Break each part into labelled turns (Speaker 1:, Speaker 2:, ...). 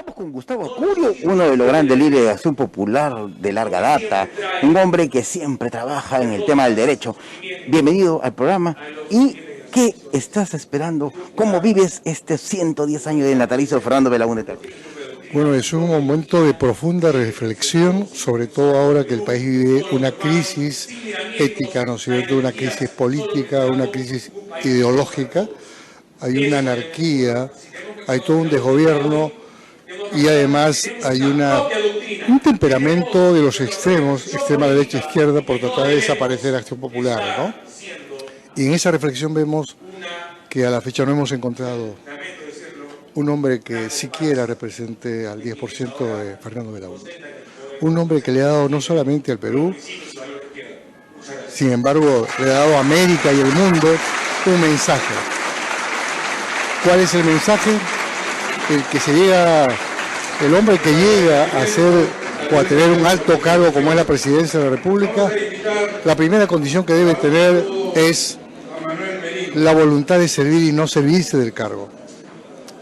Speaker 1: Estamos con Gustavo Acurio, uno de los grandes líderes de Acción Popular de larga data, un hombre que siempre trabaja en el tema del derecho. Bienvenido al programa. ¿Y qué estás esperando? ¿Cómo vives este 110 años del natalicio de Fernando Belaúnde Terry?
Speaker 2: Bueno, es un momento de profunda reflexión, sobre todo ahora que el país vive una crisis ética, ¿no es cierto?, una crisis política, una crisis ideológica. Hay una anarquía, hay todo un desgobierno y además hay un temperamento de los extremos, extrema derecha e izquierda, por tratar de desaparecer Acción Popular, ¿no? Y en esa reflexión vemos que a la fecha no hemos encontrado un hombre que siquiera represente al 10% de Fernando Belaúnde. Un hombre que le ha dado no solamente al Perú, sin embargo, le ha dado a América y al mundo un mensaje. ¿Cuál es el mensaje? El hombre que llega a ser o a tener un alto cargo como es la presidencia de la República, la primera condición que debe tener es la voluntad de servir y no servirse del cargo.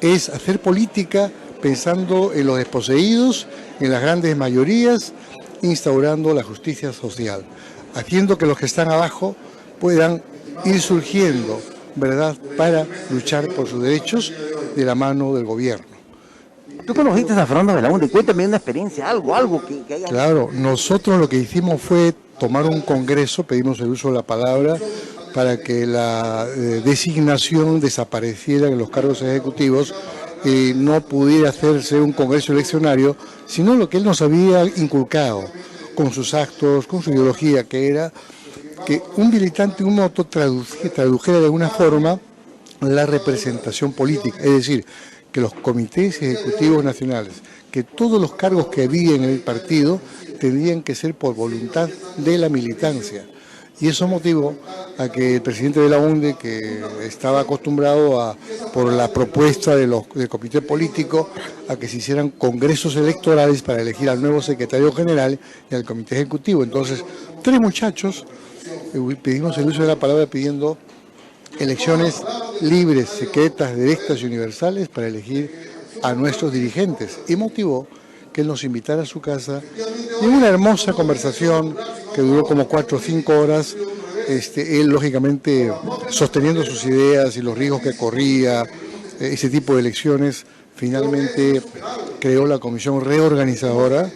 Speaker 2: Es hacer política pensando en los desposeídos, en las grandes mayorías, instaurando la justicia social, haciendo que los que están abajo puedan ir surgiendo, ¿verdad?, para luchar por sus derechos de la mano del gobierno.
Speaker 1: ¿Tú conociste a Fernando Belaúnde? Cuéntame una experiencia, algo que haya...
Speaker 2: Claro, nosotros lo que hicimos fue tomar un congreso, pedimos el uso de la palabra, para que la designación desapareciera en los cargos ejecutivos y no pudiera hacerse un congreso eleccionario, sino lo que él nos había inculcado con sus actos, con su ideología, que era que un militante, un moto, tradujera de alguna forma la representación política, es decir, que los comités ejecutivos nacionales, que todos los cargos que había en el partido tendrían que ser por voluntad de la militancia. Y eso motivó a que el presidente Belaúnde, que estaba acostumbrado por la propuesta del comité político, a que se hicieran congresos electorales para elegir al nuevo secretario general y al comité ejecutivo. Entonces, 3 muchachos, pedimos el uso de la palabra pidiendo elecciones libres, secretas, directas y universales para elegir a nuestros dirigentes. Y motivó que él nos invitara a su casa y en una hermosa conversación que duró como 4 o 5 horas, él lógicamente sosteniendo sus ideas y los riesgos que corría ese tipo de elecciones, finalmente creó la comisión reorganizadora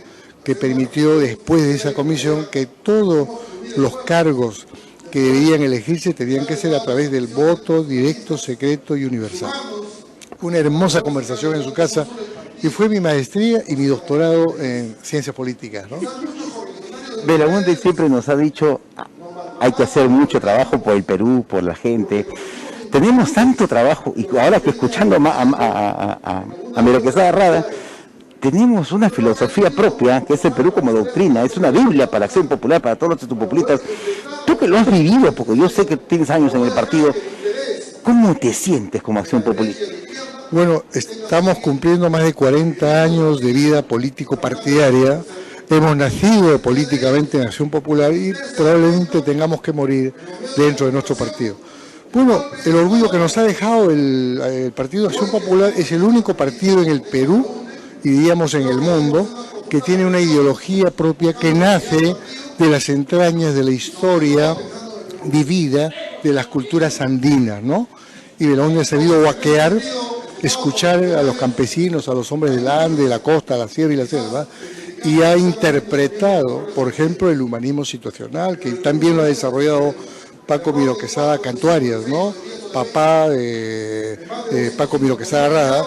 Speaker 2: que permitió después de esa comisión que todos los cargos que debían elegirse tenían que ser a través del voto directo, secreto y universal. Una hermosa conversación en su casa y fue mi maestría y mi doctorado en ciencias políticas, ¿no?
Speaker 1: Belaúnde siempre nos ha dicho, hay que hacer mucho trabajo por el Perú, por la gente. Tenemos tanto trabajo, y ahora que escuchando a Miro Quesada Rada, tenemos una filosofía propia, que es el Perú como doctrina, es una Biblia para la Acción Popular, para todos los populistas. Tú que lo has vivido, porque yo sé que tienes años en el partido, ¿cómo te sientes como Acción Populista?
Speaker 2: Bueno, estamos cumpliendo más de 40 años de vida político-partidaria. Hemos nacido políticamente en Acción Popular y probablemente tengamos que morir dentro de nuestro partido. Bueno, el orgullo que nos ha dejado el Partido Acción Popular es el único partido en el Perú y diríamos en el mundo que tiene una ideología propia que nace de las entrañas de la historia vivida de las culturas andinas, ¿no? Y Belaúnde ha sabido guaquear, escuchar a los campesinos, a los hombres del Ande, de la costa, la sierra y la selva, y ha interpretado, por ejemplo, el humanismo situacional, que también lo ha desarrollado Paco Miro Quesada Cantuarias, ¿no?, papá de Paco Miro Quesada Rada,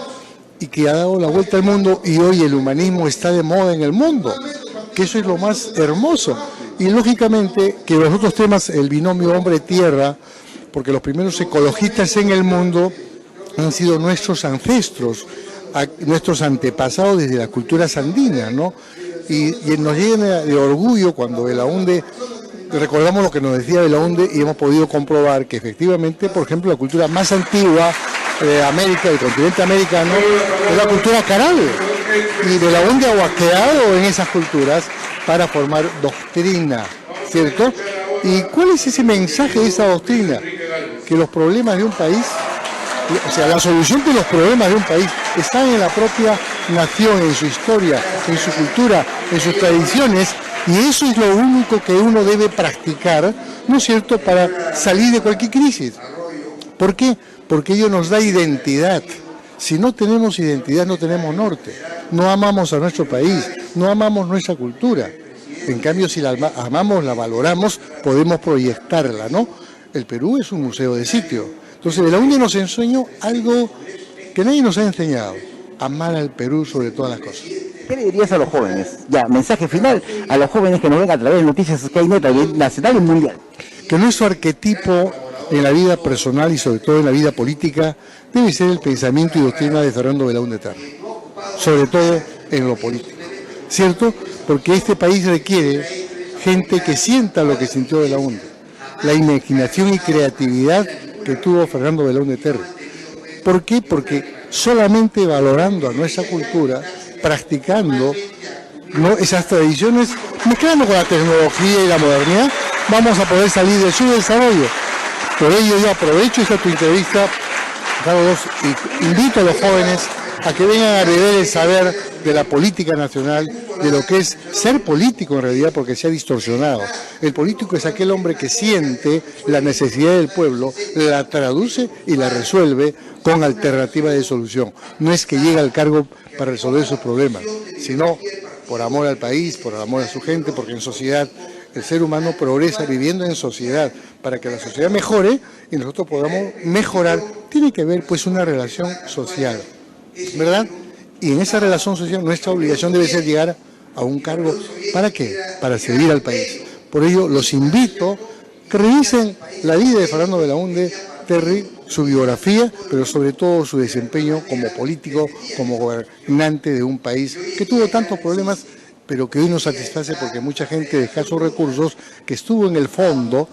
Speaker 2: y que ha dado la vuelta al mundo, y hoy el humanismo está de moda en el mundo, que eso es lo más hermoso. Y lógicamente que los otros temas, el binomio hombre-tierra, porque los primeros ecologistas en el mundo han sido nuestros ancestros, nuestros antepasados desde las culturas andinas, ¿no? Y nos llena de orgullo cuando Belaúnde, recordamos lo que nos decía Belaúnde y hemos podido comprobar que efectivamente, por ejemplo, la cultura más antigua de América, del continente americano, es la cultura caral. Y Belaúnde ha guaqueado en esas culturas para formar doctrina, ¿cierto? ¿Y cuál es ese mensaje de esa doctrina? Que los problemas de un país, o sea, la solución de los problemas de un país está en la propia nación, en su historia, en su cultura, en sus tradiciones, y eso es lo único que uno debe practicar, ¿no es cierto?, para salir de cualquier crisis. ¿Por qué? Porque ello nos da identidad. Si no tenemos identidad, no tenemos norte. No amamos a nuestro país, no amamos nuestra cultura. En cambio, si la amamos, la valoramos, podemos proyectarla, ¿no? El Perú es un museo de sitio. Entonces, Belaúnde nos enseñó algo que nadie nos ha enseñado: amar al Perú sobre todas las cosas.
Speaker 1: ¿Qué le dirías a los jóvenes? Ya, mensaje final a los jóvenes que nos ven a través de Noticias Skynet a nivel nacional y mundial.
Speaker 2: Que nuestro arquetipo en la vida personal y sobre todo en la vida política debe ser el pensamiento y doctrina de Fernando Belaúnde Terry, sobre todo en lo político, ¿cierto? Porque este país requiere gente que sienta lo que sintió Belaúnde, la imaginación y creatividad que tuvo Fernando Belaúnde Terry. ¿Por qué? Porque solamente valorando a nuestra cultura, practicando, ¿no?, esas tradiciones, mezclando con la tecnología y la modernidad, vamos a poder salir de su desarrollo. Por ello yo aprovecho esta tu entrevista, Carlos, y invito a los jóvenes a que vengan a beber el saber de la política nacional, de lo que es ser político en realidad, porque se ha distorsionado. El político es aquel hombre que siente la necesidad del pueblo, la traduce y la resuelve con alternativa de solución. No es que llega al cargo para resolver sus problemas, sino por amor al país, por amor a su gente, porque en sociedad el ser humano progresa viviendo en sociedad. Para que la sociedad mejore y nosotros podamos mejorar, tiene que haber pues una relación social, ¿verdad? Y en esa relación social nuestra obligación debe ser llegar a un cargo. ¿Para qué? Para servir al país. Por ello los invito a que revisen la vida de Fernando Belaúnde Terry, su biografía, pero sobre todo su desempeño como político, como gobernante de un país que tuvo tantos problemas, pero que hoy nos satisface porque mucha gente de escasos recursos que estuvo en el fondo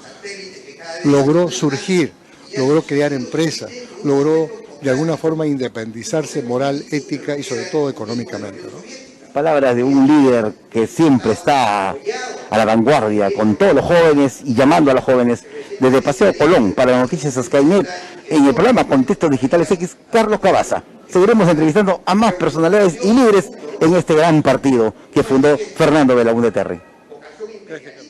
Speaker 2: logró surgir, logró crear empresas, logró de alguna forma independizarse moral, ética y sobre todo económicamente, ¿no?
Speaker 1: Palabras de un líder que siempre está a la vanguardia con todos los jóvenes y llamando a los jóvenes desde Paseo Colón para Noticias Skynet en el programa Contextos Digitales X, Carlos Cavazza. Seguiremos entrevistando a más personalidades y líderes en este gran partido que fundó Fernando Belaúnde Terry.
Speaker 2: Gracias.